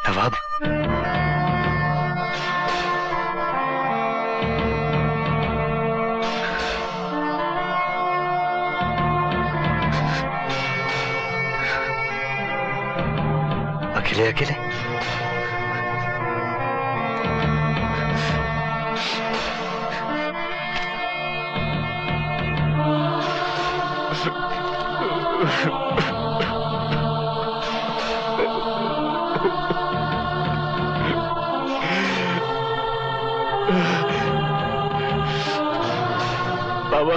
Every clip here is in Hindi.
नवाब, अकेले अकेले बाबा,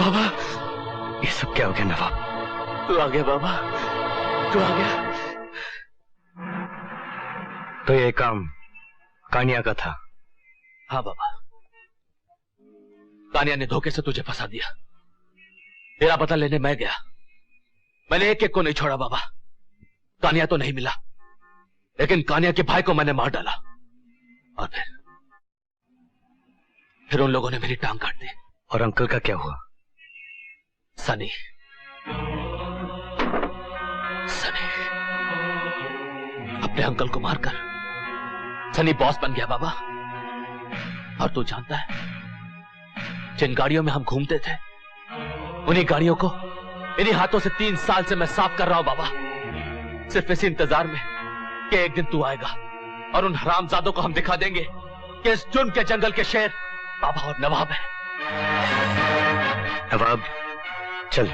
बाबा, ये सब क्या हो गया नवाब? तू आ गया बाबा, तू आ गया। तो ये काम कानिया का था? हाँ बाबा, कानिया ने धोखे से तुझे फंसा दिया। तेरा पता लेने मैं गया, मैंने एक एक को नहीं छोड़ा बाबा। कानिया तो नहीं मिला, लेकिन कानिया के भाई को मैंने मार डाला और फिर उन लोगों ने मेरी टांग काट दी। और अंकल का क्या हुआ? सनी अपने अंकल को मारकर सनी बॉस बन गया बाबा। और तू जानता है, जिन गाड़ियों में हम घूमते थे, उन्हीं गाड़ियों को इन्हीं हाथों से 3 साल से मैं साफ कर रहा हूं बाबा, सिर्फ इसी इंतजार में कि एक दिन तू आएगा और उन हरामजादों को हम दिखा देंगे कि इस जुर्म के जंगल के शेर बाबा और नवाब है। नवाब, चल।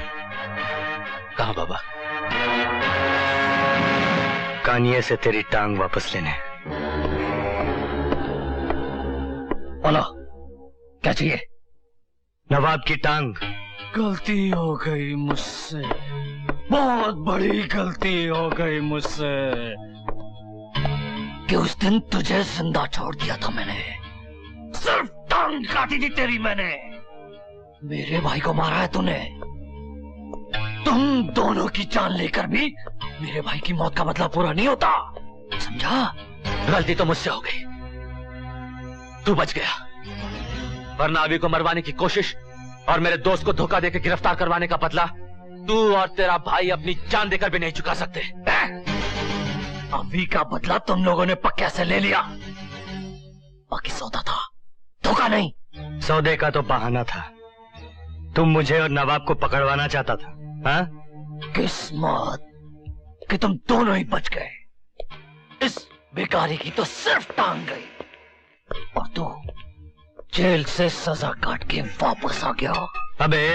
कहां बाबा? कानिया से तेरी टांग वापस लेने। बोलो, क्या चाहिए? नवाब की टांग। गलती हो गई मुझसे, बहुत बड़ी गलती हो गई मुझसे कि उस दिन तुझे जिंदा छोड़ दिया था मैंने। सिर्फ टांग काटी थी तेरी मैंने। मेरे भाई को मारा है तूने। तुम दोनों की जान लेकर भी मेरे भाई की मौत का बदला पूरा नहीं होता, समझा? गलती तो मुझसे हो गई, तू बच गया, वरना अभी को मरवाने की कोशिश और मेरे दोस्त को धोखा देकर गिरफ्तार करवाने का बदला तू और तेरा भाई अपनी जान देकर भी नहीं चुका सकते। अभी का बदला तुम लोगों ने पक्के से ले लिया, बाकी सौदा था, धोखा नहीं। सौदे का तो बहाना था, तुम मुझे और नवाब को पकड़वाना चाहता था। हाँ? किस्मत कि तुम दोनों ही बच गए। इस बेकारी की तो सिर्फ टांग गई और तू जेल से सजा काट के वापस आ गया। अबे,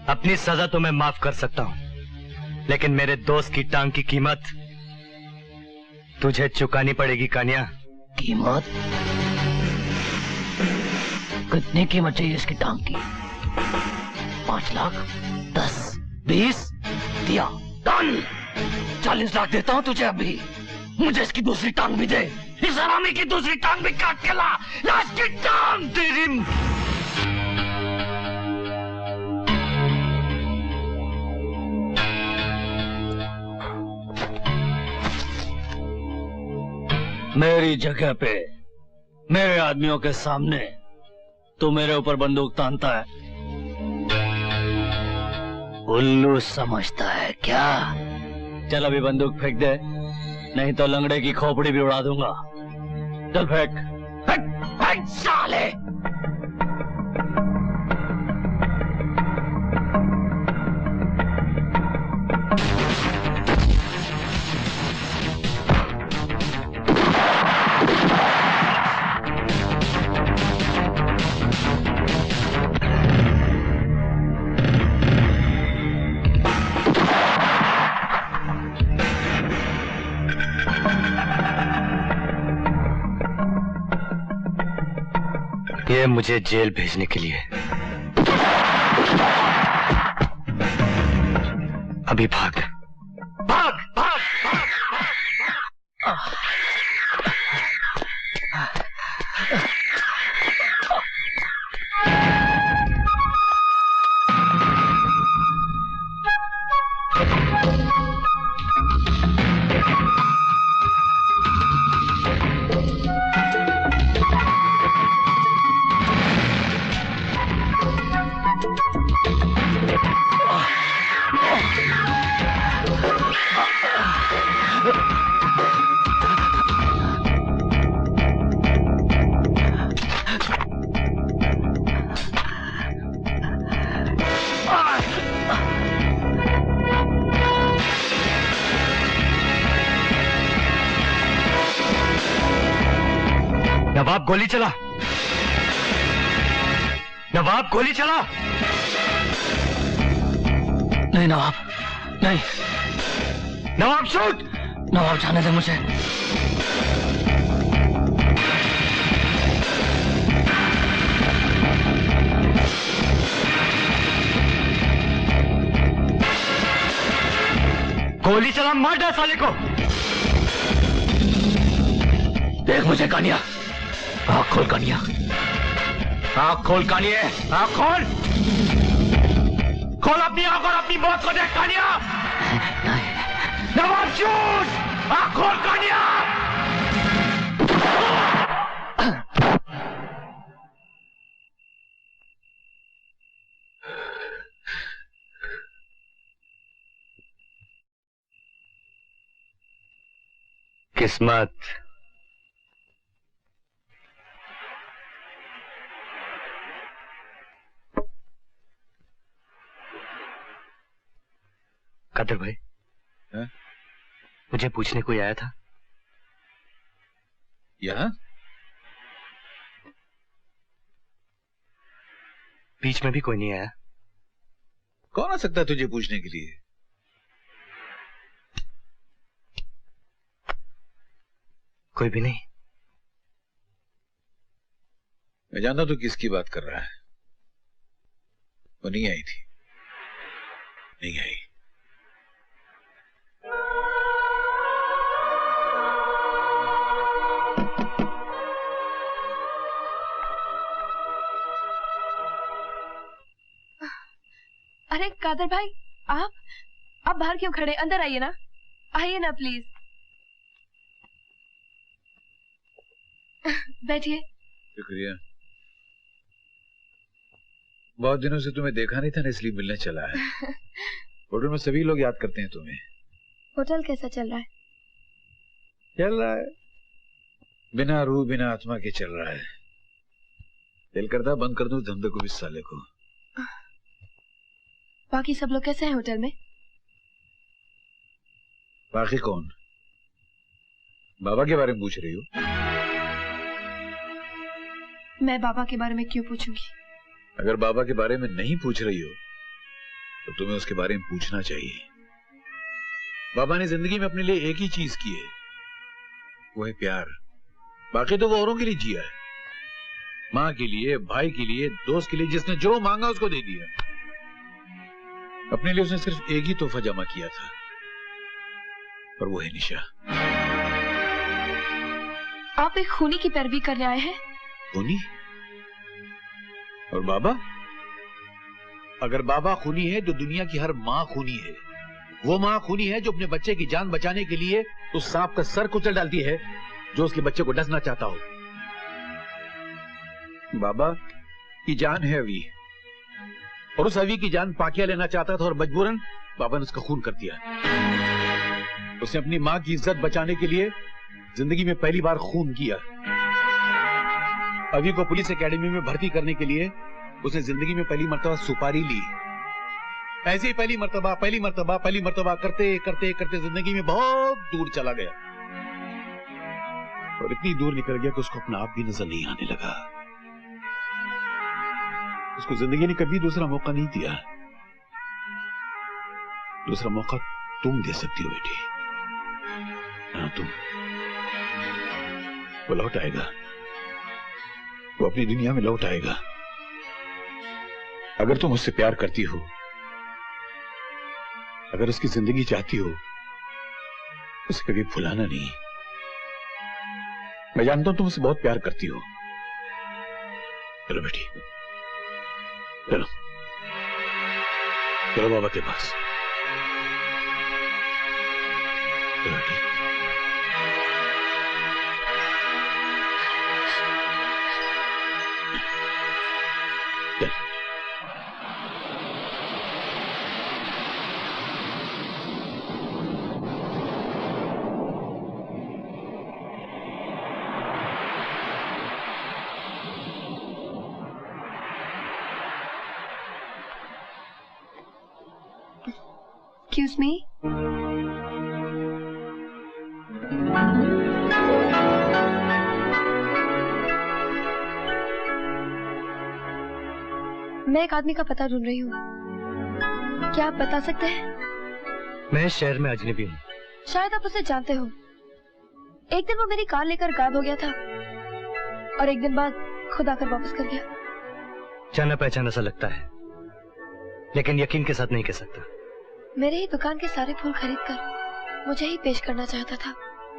अपनी सजा तो मैं माफ कर सकता हूं, लेकिन मेरे दोस्त की टांग की कीमत तुझे चुकानी पड़ेगी कानिया। कीमत? कितनी कीमत चाहिए इसकी टांग की? 5 लाख, 10, 20? दिया। डन। 40 लाख देता हूं तुझे अभी। मुझे इसकी दूसरी टांग भी दे। इस हरामी की दूसरी टांग भी काट के ला। इसकी टांग तेरी। मेरी जगह पे, मेरे आदमियों के सामने तू मेरे ऊपर बंदूक तानता है। उल्लू समझता है क्या? चल अभी बंदूक फेंक दे, नहीं तो लंगड़े की खोपड़ी भी उड़ा दूंगा। चल फेंक। फेंक, फेंक साले। ये मुझे जेल भेजने के लिए। अभी भाग। भाग, भाग, भाग, भाग। नवाब गोली चला, नवाब गोली चला। नहीं नवाब, नहीं। नवाब शूट। नवाब जाने दे मुझे। गोली चला, मार डाल साले को। देख मुझे कानिया, आँख खोल कानिया, आँख खोल कानिए, आँख खोल, खोल अपनी आँख और अपनी मौत को देख कानिया। नवाब शूट, आँख खोल कानिया। किस्मत। कादर भाई, है? मुझे पूछने कोई आया था? यहाँ? बीच में भी कोई नहीं आया। कौन आ सकता है तुझे पूछने के लिए? कोई भी नहीं। मैं जानता तू किसकी बात कर रहा है। वो नहीं आई थी, नहीं आई। अरे कादर भाई, आप बाहर क्यों खड़े? अंदर आइए ना, आइए ना प्लीज। बैठिए। शुक्रिया। बहुत दिनों से तुम्हें देखा नहीं था ना, इसलिए मिलने चला है। होटल में सभी लोग याद करते हैं तुम्हें। होटल कैसा चल रहा है? चल रहा है, बिना रूह बिना आत्मा के चल रहा है। दिल करता बंद कर दूं धंधे को, इस साले को। बाकी सब लोग कैसे हैं होटल में? बाकी कौन? बाबा के बारे में पूछ रही हो? मैं बाबा के बारे में क्यों पूछूंगी? अगर बाबा के बारे में नहीं पूछ रही हो तो तुम्हें उसके बारे में पूछना चाहिए। बाबा ने जिंदगी में अपने लिए एक ही चीज की है, वो है प्यार। बाकी तो वो औरों के लिए जिया है, माँ के लिए, भाई के लिए, दोस्त के लिए। जिसने जो मांगा उसको दे दिया। अपने लिए उसने सिर्फ एक ही तोहफा जमा किया था, और वो है निशा। आप एक खूनी की पैरवी करने आए हैं? खूनी? और बाबा? अगर बाबा खूनी है तो दुनिया की हर माँ खूनी है। वो माँ खूनी है जो अपने बच्चे की जान बचाने के लिए उस सांप का सर कुचल डालती है जो उसके बच्चे को डसना चाहता हो। बाबा की जान है अवी, और उस अवी की जान पाकिया लेना चाहता था, और मजबूरन बाबा ने उसका खून कर दिया। उसने अपनी माँ की इज्जत बचाने के लिए जिंदगी में पहली बार खून किया। अवी को पुलिस एकेडमी में भर्ती करने के लिए उसने जिंदगी में पहली मर्तबा सुपारी ली। ऐसे ही पहली मर्तबा करते करते करते जिंदगी में बहुत दूर चला गया, और इतनी दूर निकल गया कि उसको अपना आप भी नजर नहीं आने लगा। उसको जिंदगी ने कभी दूसरा मौका नहीं दिया। दूसरा मौका तुम दे सकती हो बेटी। हाँ, तुम। वो लौट आएगा, वो अपनी दुनिया में लौट आएगा। अगर तुम उससे प्यार करती हो, अगर उसकी जिंदगी चाहती हो, उसे कभी भुलाना नहीं। मैं जानता हूं तुम उससे बहुत प्यार करती हो। चलो बेटी, चलो चलो बाबा के पास। चलो बेटी। Excuse me. मैं एक आदमी का पता ढूंढ रही हूँ, क्या आप बता सकते हैं? मैं शहर में अजनबी हूँ। शायद आप उसे जानते हो। एक दिन वो मेरी कार लेकर गायब हो गया था और एक दिन बाद खुद आकर वापस कर गया। जाना पहचाना सा लगता है, लेकिन यकीन के साथ नहीं कह सकता। मेरे ही दुकान के सारे फूल खरीद कर मुझे ही पेश करना चाहता था।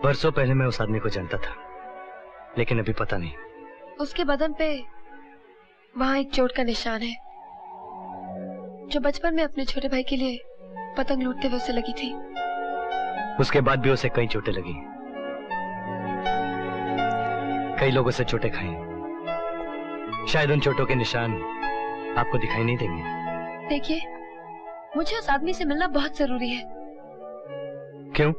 बरसों पहले मैं उस आदमी को जानता था, लेकिन अभी पता नहीं। उसके बदन पे वहाँ एक चोट का निशान है, जो बचपन में अपने छोटे भाई के लिए पतंग लूटते हुए उसे लगी थी। उसके बाद भी उसे कई चोटें लगी, कई लोगों से चोटें खाई। शायद उन चोटों के निशान आपको दिखाई नहीं देंगे। देखिए, मुझे उस आदमी से मिलना बहुत जरूरी है। क्यों?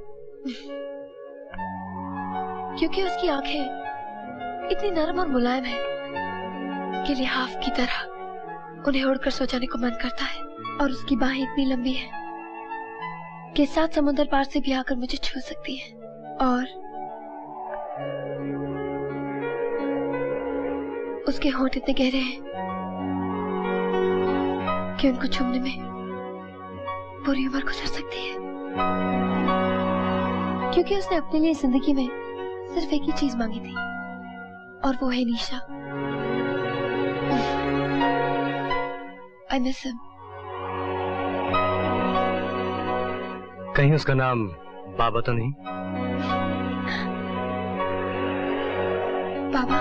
क्योंकि उसकी आंखें इतनी नरम और मुलायम हैं कि लिहाफ की तरह उन्हें ओढ़कर सो जाने को मन करता है, और उसकी बाहें इतनी लंबी हैं कि 7 समुद्र पार से भी आकर मुझे छू सकती है। और उसके होंठ इतने गहरे हैं कि उनको छूने में पूरी उम्र गुजर सकती है। क्योंकि उसने अपने लिए जिंदगी में सिर्फ एक ही चीज मांगी थी, और वो है निशा। I miss him. कहीं उसका नाम बाबा तो नहीं? बाबा?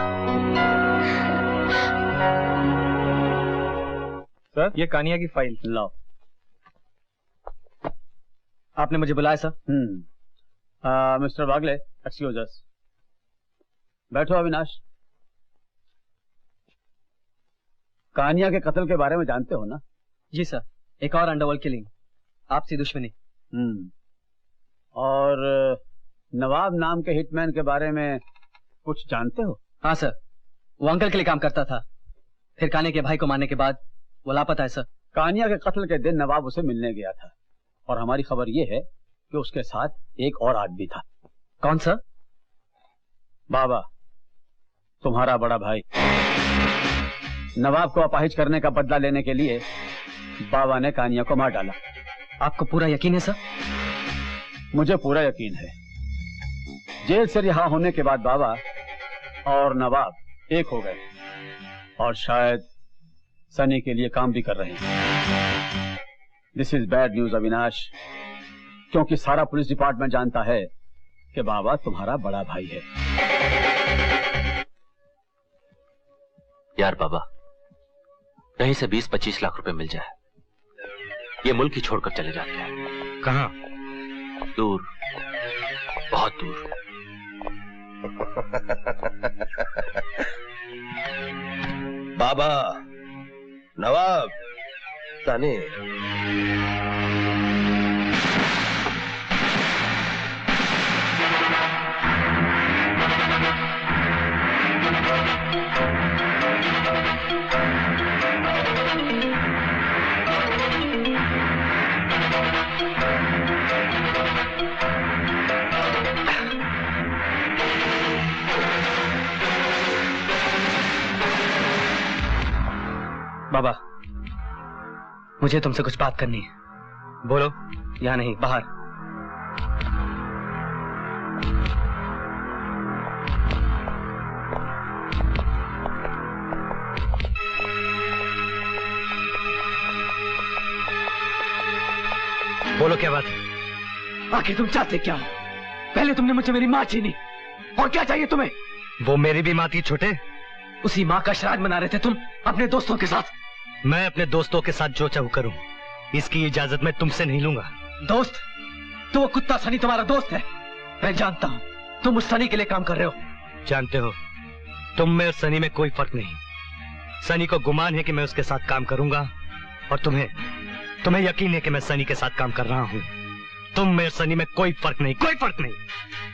सर, ये कानिया की फाइल लाओ। आपने मुझे बुलाया सर? मिस्टर बागले, एक्सक्यूज अस। बैठो अविनाश। कानिया के कत्ल के बारे में जानते हो ना? जी सर, एक और अंडरवर्ल्ड किलिंग, आपसी दुश्मनी। और नवाब नाम के हिटमैन के बारे में कुछ जानते हो? हाँ सर, वो अंकल के लिए काम करता था, फिर कानिया के भाई को मारने के बाद वो लापता है सर। कानिया के कत्ल के दिन नवाब उसे मिलने गया था, और हमारी खबर यह है कि उसके साथ एक और आदमी था। कौन सर? बाबा, तुम्हारा बड़ा भाई। नवाब को अपाहिज करने का बदला लेने के लिए बाबा ने कानिया को मार डाला। आपको पूरा यकीन है सर? मुझे पूरा यकीन है। जेल से रिहा होने के बाद बाबा और नवाब एक हो गए, और शायद सनी के लिए काम भी कर रहे हैं। This is bad news Avinash, क्योंकि सारा पुलिस डिपार्टमेंट जानता है कि बाबा तुम्हारा बड़ा भाई है। यार बाबा, कहीं से 20-25 लाख रुपए मिल जाए, ये मुल्क ही छोड़कर चले जाते हैं। कहाँ? दूर, बहुत दूर। बाबा, नवाब, सनी। बाबा, मुझे तुमसे कुछ बात करनी है। बोलो। यहाँ नहीं, बाहर। बोलो, क्या बात है? आखिर तुम चाहते क्या हो? पहले तुमने मुझे मेरी माँ छीनी, और क्या चाहिए तुम्हें? वो मेरी भी माँ थी छोटे। उसी माँ का श्राद्ध मना रहे थे तुम अपने दोस्तों के साथ। मैं अपने दोस्तों के साथ जो चाहूं करूं, इसकी इजाजत मैं तुमसे नहीं लूंगा। दोस्त? तो वो कुत्ता सनी तुम्हारा दोस्त है। मैं जानता हूँ तुम उस सनी के लिए काम कर रहे हो। जानते हो, तुम में और सनी में कोई फर्क नहीं। सनी को गुमान है कि मैं उसके साथ काम करूंगा, और तुम्हें यकीन है कि मैं सनी के साथ काम कर रहा हूं। तुम में और सनी में कोई फर्क नहीं, कोई फर्क नहीं।